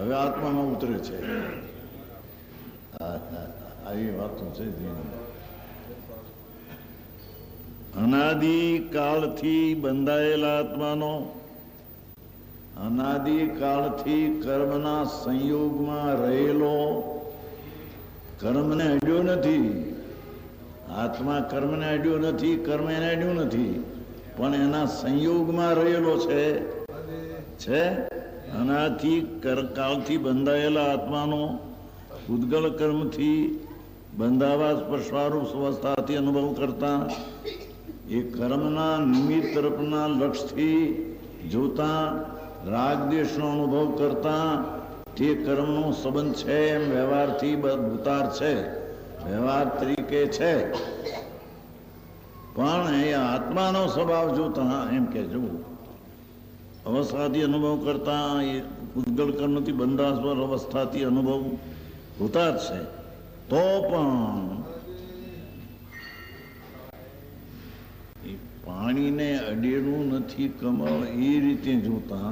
હવે આત્મામાં ઉતરે છે. આવી વાતો છે. અનાદિકાળથી બંધાયેલા આત્માનો અનાદિકાળથી કર્મના સંયોગમાં રહેલો, કર્મને અડ્યો નથી. આત્મા કર્મને અડ્યો નથી, કર્મ એને અડ્યું નથી, પણ એના સંયોગમાં રહેલો છે. આનાથી કાળથી બંધાયેલા આત્માનો ઉદ્ગલ કર્મથી બંધાવા સ્પર્શવારૂપ અવસ્થાથી અનુભવ કરતા, એ કર્મના નિમિત્ત તરફના લક્ષથી જોતા, રાગદેશનો અનુભવ કરતા, તે કર્મનો સંબંધ છે એમ વ્યવહારથી ઉતાર છે, વ્યવહાર તરીકે છે. પણ એ આત્માનો સ્વભાવ જોતા એમ કે જો અવસ્થાથી અનુભવ કરતા, એ ઉદ્ગલ કર્મથી બંધાસ્પર અવસ્થાથી અનુભવ ઉતાર છે. તો પણ પાણીને અડેલું નથી કમળ એ રીતે જોતા,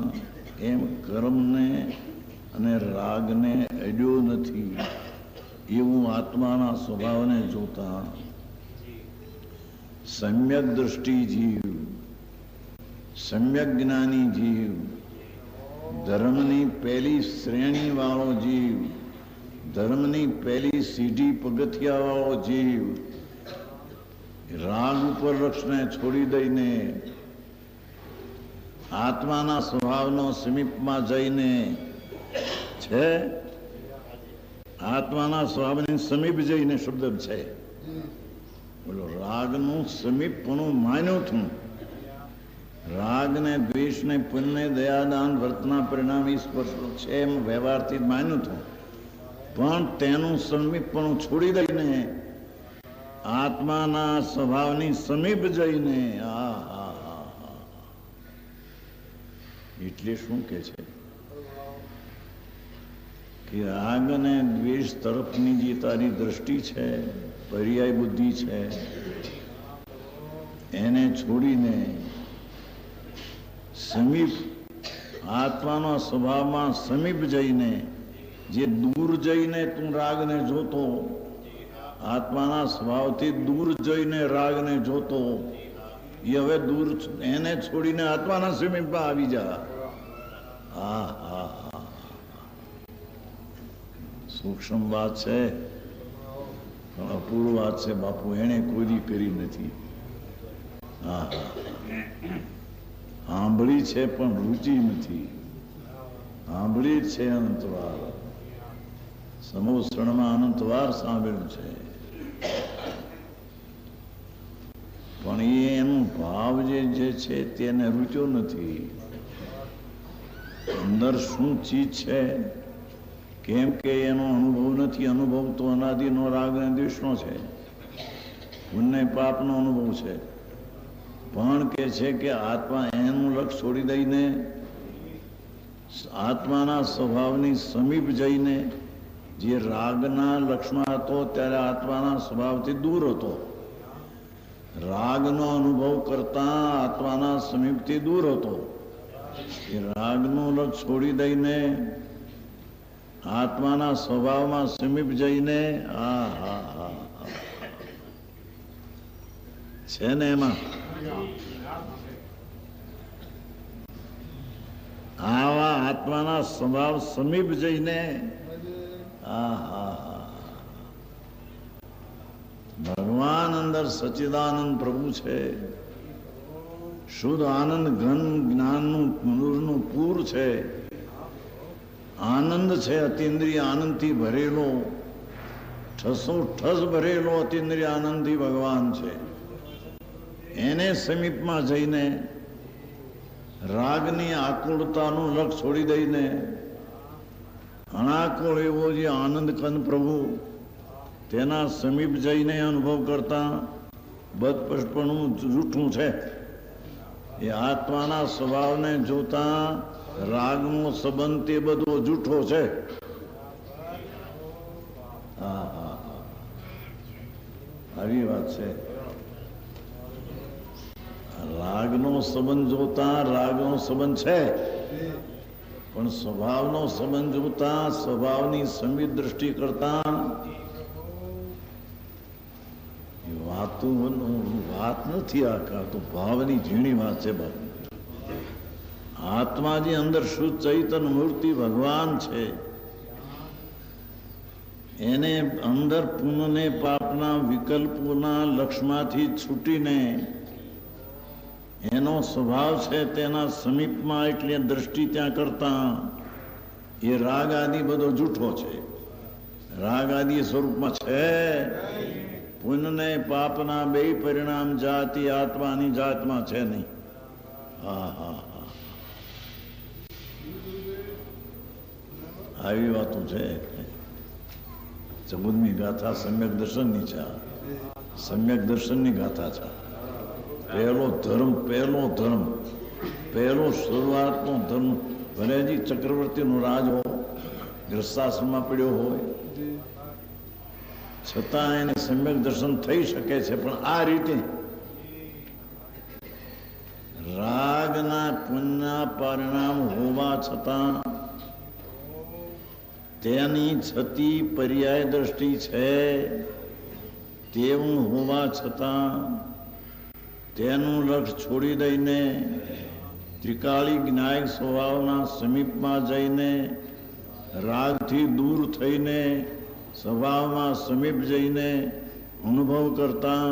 એમ કર્મને અને રાગને અડ્યો નથી એવું આત્માના સ્વભાવને જોતા સમ્યક દ્રષ્ટિ જીવ, સમ્યક જ્ઞાની જીવ, ધર્મની પહેલી શ્રેણી વાળો જીવ, ધર્મની પહેલી સીધી પગથિયા વાળો જીવ, રાગ ઉપર લક્ષને છોડી દઈને આત્માના સ્વભાવનો સમીપમાં જઈને છે, આત્માના સ્વભાવની સમીપ જઈને શબ્દ છે. બોલો, રાગનું સમીપપણું માન્યું છું. રાગને દ્વેષને પુણ્ય દયાદાન વર્તના પરિણામી સ્પર્શ છે એમ વ્યવહારથી માન્યું છું, પણ તેનું સમીપપણું છોડી દઈને આત્માના સ્વભાવની સમીપ જઈને એટલે શું કે છે કે રાગ અને દ્વેષ તરફની જે તારી દ્રષ્ટિ છે, પર્યાય બુદ્ધિ છે, એને છોડીને સમીપ આત્માનો સ્વભાવમાં સમીપ જઈને, જે દૂર જઈને તું રાગને જોતો, આત્માના સ્વભાવથી દૂર જઈને રાગને જોતો, એ હવે દૂર એને છોડીને આત્માના સમીપમાં આવી જા. સૂક્ષ્મ વાત છે, પણ અપૂર્વ વાત છે બાપુ, એને કોઈ કરી નથી. સાંભળી છે પણ રૂચિ નથી. સાંભળી છે અનંતવાર, સમોસરણમાં અનંતવાર સાંભળ્યું છે, પણ એનું ભાવ જે છે તેને રૂચ્યો નથી. અંદર શું ચીજ છે, કેમ કે એનો અનુભવ નથી. અનુભવ તો અનાદિનો રાગ અને દ્વેષનો છે, પુણ્ય પાપનો અનુભવ છે. પણ કે છે કે આત્મા એનું લક્ષ છોડી દઈને આત્માના સ્વભાવની સમીપ જઈને, જે રાગના લક્ષમાં હતો ત્યારે આત્માના સ્વભાવથી દૂર હતો, રાગનો અનુભવ કરતા આત્માના સમીપથી દૂર હતો. એ રાગનું લક્ષ છોડી દઈને આત્માના સ્વભાવમાં સમીપ જઈને છે ને એમાં આવા આત્માના સ્વભાવ સમીપ જઈને ભગવાન અંદર સચ્ચિદાનંદ પ્રભુ છે, શુદ્ધ આનંદ ઘન જ્ઞાનનું પૂર છે, આનંદ છે, અતિન્દ્રિય આનંદથી ભરેલો, ઠસ ભરેલો અતિન્દ્રિય આનંદથી ભગવાન છે. એને સમીપમાં જઈને રાગની આકુળતાનું લક્ષ છોડી દઈને અનાકુળ એવો જે આનંદ કંદ પ્રભુ, તેના સમીપ જઈને અનુભવ કરતા બદપટપણું જૂઠું છે. એ આત્માના સ્વભાવને જોતા રાગનો સંબંધ તે બધો જૂઠો છે. આવી વાત છે. રાગનો સંબંધ જોતા રાગનો સંબંધ છે, પણ સ્વભાવનો સંબંધ જોતા, સ્વભાવની સમિત દ્રષ્ટિ કરતા વાત નથી. આ તો ભાવની ઝીણી વાત છે બાપુ. આત્માજી અંદર શુદ્ધ ચૈતન મૂર્તિ ભગવાન છે. એને અંદર પુણ્ય પાપના વિકલ્પોના લક્ષમાંથી છૂટીને એનો સ્વભાવ છે તેના સમીપમાં એટલે દ્રષ્ટિ ત્યાં કરતા એ રાગ આદિ બધો જૂઠો છે. રાગ આદિ સ્વરૂપમાં છે. પુણ્ય પાપના બે પરિણામ જાતિ આત્માની જાતમાં છે નહીં. હા હા હા, આવી વાતો છે. 14મી ગાથા સમ્યક દર્શનની છે. સમ્યક દર્શનની ગાથા છે. પહેલો ધર્મ પહેલો શરૂઆતનો ધર્મ ભલેજી ચક્રવર્તીનો રાજ હોય, ગ્રસ્તાશ્રમમાં પડ્યો હોય, છતાં એને સમ્યક દર્શન થઈ શકે છે. પણ આ રીતે રાગના પુણ્યના પરિણામ હોવા છતાં તેની છતી પર્યાય દ્રષ્ટિ છે તેવું હોવા છતાં તેનું લક્ષ છોડી દઈને ત્રિકાળી જ્ઞાયક સ્વભાવના સમીપમાં જઈને રાગથી દૂર થઈને સ્વભાવમાં સમીપ જઈને અનુભવ કરતા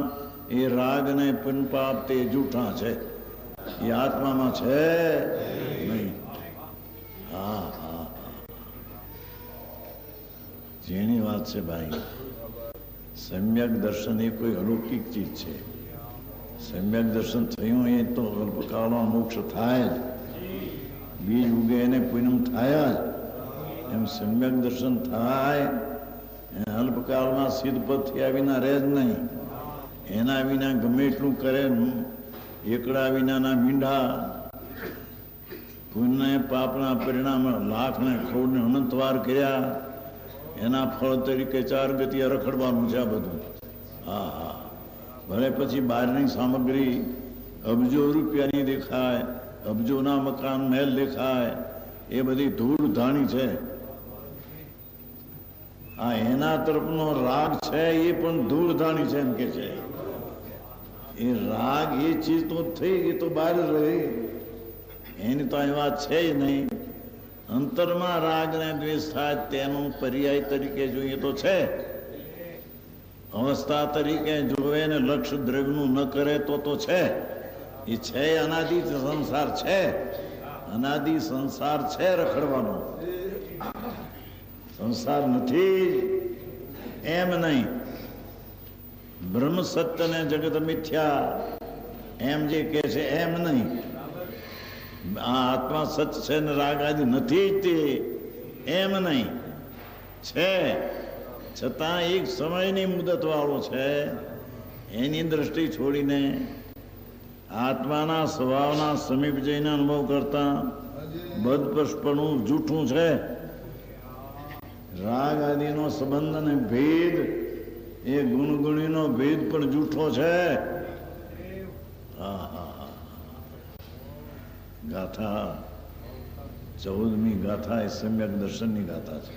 એ રાગ ને પુનપાપ તે જૂઠા છે. એ આત્મામાં છે નહીં. હા હા, જેની વાત છે ભાઈ. સમ્યક દર્શન એ કોઈ અલૌકિક ચીજ છે. સમ્યક દર્શન થયું એ તો અલ્પકાળમાં મોક્ષ થાય જ. બીજ ઉગે એને પૂનમ થાય જ. એમ સમ્યક દર્શન થાય અલ્પકાળમાં સિદ્ધપદ થયા વિના રહે જ નહીં. એના વિના ગમે એટલું કરે, એકડા વિનાના મીંઢા, પુણ્ય પાપના પરિણામ લાખને ખોડને અનંતવાર કર્યા, એના ફળ તરીકે 4 ગતિએ રખડવાનું છે આ બધું. હા હા, ભલે પછી બહારની સામગ્રી અબજો રૂપિયાની દેખાય, અબજોના મકાન મહેલ દેખાય, એ બધી ધૂળ ધાણી છે. આ એના તરફનો રાગ છે એ પણ ધૂળ ધાણી છે એમ કે છે. એ રાગ એ ચીજ તો થઈ, એ તો બહાર રહી, એની તો અહીં વાત છે જ નહીં. અંતરમાં રાગ ને દ્વેષ થાય તેનો પર્યાય તરીકે જોઈએ તો છે. અવસ્થા તરીકે જોવે ને લક્ષ્ય દ્રવ્યનું ન કરે તો છે. એ છે અનાદિ સંસાર છે. અનાદિ સંસાર છે રખડવાનો. સંસાર નથી એમ નહીં. બ્રહ્મ સત્ય ને જગત મિથ્યા એમ જે કે છે એમ નહીં. આ આત્મા સચ છે ને રાગ આદિ નથી તે એમ નહીં. છે છતાં એક સમયની મુદત વાળો છે. એની દ્રષ્ટિ છોડીને આત્માના સ્વભાવના સમીપ જઈને અનુભવ કરતા બદપસ્પણું જૂઠું છે. રાગ આદિનો સંબંધ અને ભેદ એ ગુણગુણીનો ભેદ પણ જૂઠો છે. હા હા હા, ગાથા 14મી ગાથા એ સમ્યક દર્શનની ગાથા છે.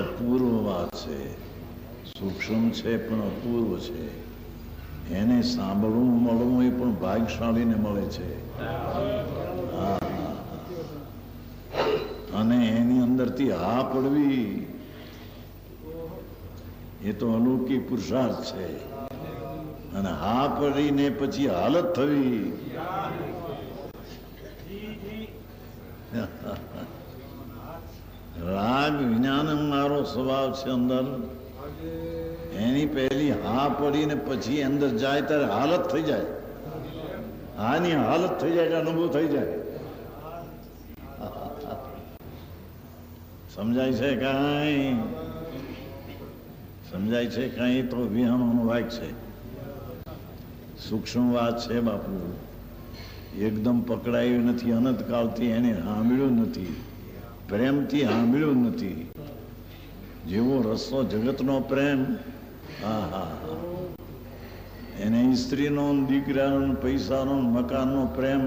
અપૂર્વ વાત છે. સૂક્ષ્મ છે પણ અપૂર્વ છે. એને સાંભળવું મળવું એ પણ ભાગ્યશાળીને મળે છે. અને એની અંદરથી હા પડવી એ તો અલૌકિક પુરુષાર્થ છે. અને હા પડીને પછી હાલત થવી રાગ વિજ્ઞાન મારો સ્વભાવ છે અંદર. એની પહેલી હા પડીને પછી અંદર જાય ત્યારે હાલત થઈ જાય. હાની હાલત થઈ જાય, અનુભવ થઈ જાય. સમજાય છે કઈ? સમજાય છે કઈ? તો વિહાણોનો વાક છે. સૂક્ષ્મ વાત છે બાપુ. એકદમ પકડાયું નથી. અનંતકાળથી એને સાંભળ્યું નથી, પ્રેમથી સાંભળ્યું નથી. જેવો રસ્તો જગતનો પ્રેમ, હા હા હા, એને સ્ત્રીનો, દીકરાનો, પૈસાનો, મકાનનો પ્રેમ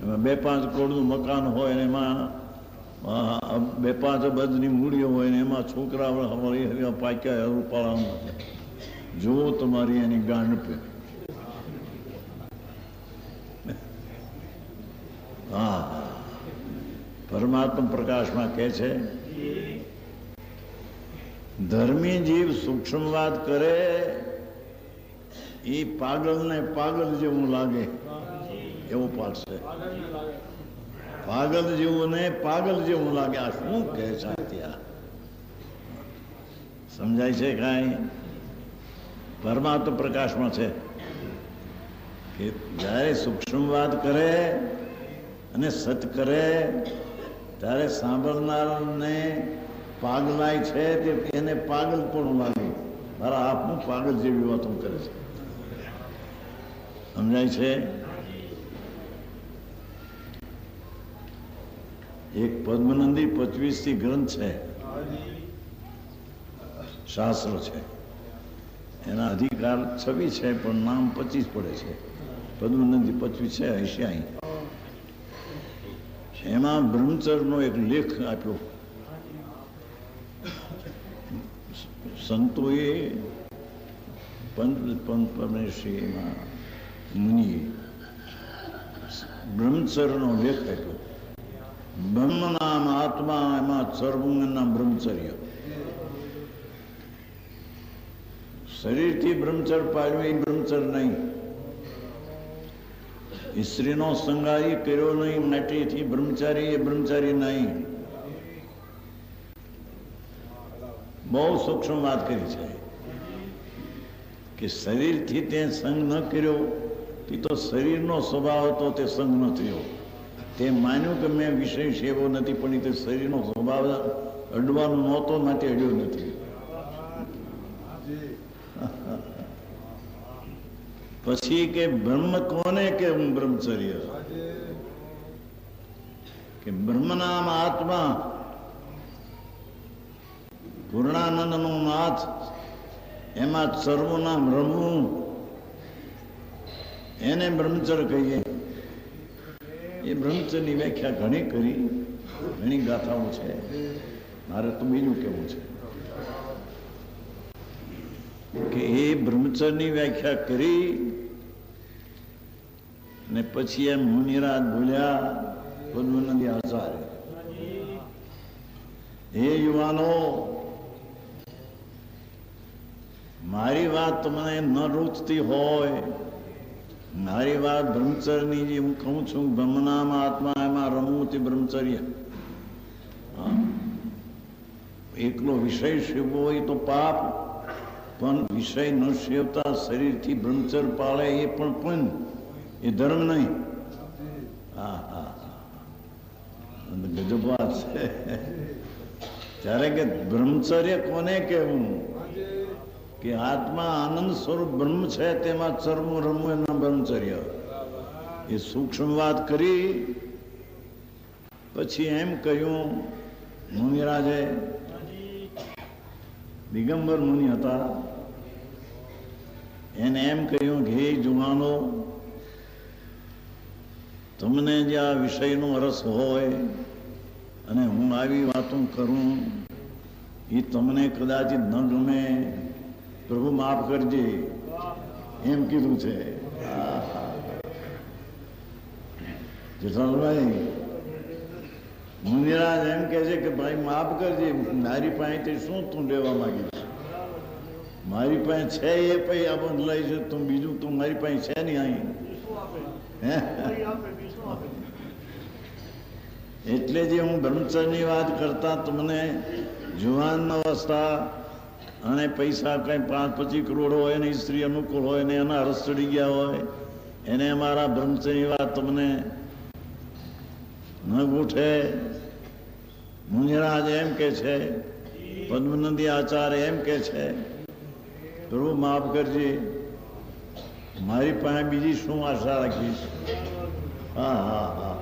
એમાં 2-5 કરોડનું મકાન હોય ને એમાં 2-5 અબજની મૂડીઓ હોય ને એમાં છોકરા પાક્યા રૂપાળા જુઓ તમારી એની ગાંડ પે. હા, પરમાત્મા પ્રકાશમાં કહે છે ધર્મી જીવ સૂક્ષ્મ વાત કરે એ પાગલને પાગલ જેવું લાગે એવું પાડશે. પાગલ જેવું ને પાગલ જેવું લાગે. આ શું કહે છે ત્યાં? સમજાય છે કાંઈ? પરમાત્મા પ્રકાશમાં છે કે જ્યારે સૂક્ષ્મ વાત કરે અને સત કરે ત્યારે સાંભળનારને પાગલાય છે તે એને પાગલ પણ લાગે. મારા આપનું પાગલ જેવી વાતો કરે છે. સમજાય છે? એક પદ્મનંદી 25 ગ્રંથ છે, શાસ્ત્ર છે. એના અધિકાર 26 છે પણ નામ 25 પડે છે. પદ્મનંદી 25 છે, 80. એમાં બ્રહ્મચર્યનો એક લેખ આપ્યો સંતોએ, પરમેશ્વરીમાં મુનિએ બ્રહ્મચર્યનો લેખ આપ્યો. બ્રહ્મ નામ આત્મા, એમાં સર્વના બ્રહ્મચર્ય. શરીરથી બ્રહ્મચર્ય પાડ્યું એ બ્રહ્મચર્ય નહીં. સ્ત્રીનો સંગારી કર્યો નહીં માટેથી બ્રહ્મચારી એ બ્રહ્મચારી નહીં. બહુ સૂક્ષ્મ વાત કરી છે કે શરીરથી તે સંગ ન કર્યો તે તો શરીરનો સ્વભાવ હતો, તે સંગ ન થયો. તે માન્યું કે મેં વિષય સેવો નથી પણ તે શરીરનો સ્વભાવ અડવાનો નહોતો માટે અડ્યો નથી. પછી કે બ્રહ્મ કોને કે હું બ્રહ્મચર્ય કે બ્રહ્મ નામ આત્મા, પૂર્ણાનંદ નું નાથ, એમાં સર્વનું નામ રમવું, એને બ્રહ્મચર્ય કહીએ. એ બ્રહ્મચર્યની વ્યાખ્યા ઘણી કરી, ઘણી ગાથાઓ છે. મારે તો બીજું કેવું છે કે એ બ્રહ્મચર્યની વ્યાખ્યા કરી ને પછી એમ મુનિરાજ બોલ્યા, પદ્મનંદી આચાર્ય, હે યુવાનો, મારી વાત તમને ન રૂચતી હોય, મારી વાત બ્રહ્મચર્યની જે હું કહું છું, બ્રહ્મનામ આત્મા, એમાં રમવું તે બ્રહ્મચર્ય. એકલો વિષય સેવવો હોય તો પાપ, પણ વિષય ન સેવતા શરીરથી બ્રહ્મચર્ય પાળે એ પણ એ ધર્મ નહીં. હા હા, ગજબ વાત છે. ત્યારે કે બ્રહ્મચર્ય કોને કહેવું કે આત્મા આનંદ સ્વરૂપ બ્રહ્મ છે, તેમાં ચરમું રમવું એના બ્રહ્મચર્ય. એ સૂક્ષ્મ વાત કરી પછી એમ કહ્યું મુનિરાજે, દિગંબર મુનિ હતા, એને એમ કહ્યું કે હે જુવાનો, તમને જે આ વિષયનો રસ હોય અને હું આવી વાતો કરું એ તમને કદાચિત ન ગમે, પ્રભુ માફ કરજે, એમ કીધું છે. જેઠાલાલભાઈ, મુનિરાજ એમ કે છે કે ભાઈ માફ કરજે, મારી પાસેથી શું તું લેવા માંગી છે? મારી પાસે છે એ પછી આપણને લઈ છે, તું બીજું તું મારી પાસે છે નહીં અહીં. એટલે જે હું બ્રહ્મચર્યની વાત કરતા તમને જુવાન અવસ્થા અને પૈસા કઈ 5-25 કરોડ હોય ને સ્ત્રી અનુકૂળ હોય ને એના રસ ચડી ગયા હોય, એને અમારા બ્રહ્મચર્યની વાત તમને ન ગૂઠે. મુનિરાજ એમ કે છે, પદ્મનંદી આચાર્ય એમ કે છે, પ્રભુ માફ કરજે, મારી પાસે બીજી શું આશા રાખીશ? હા હા હા,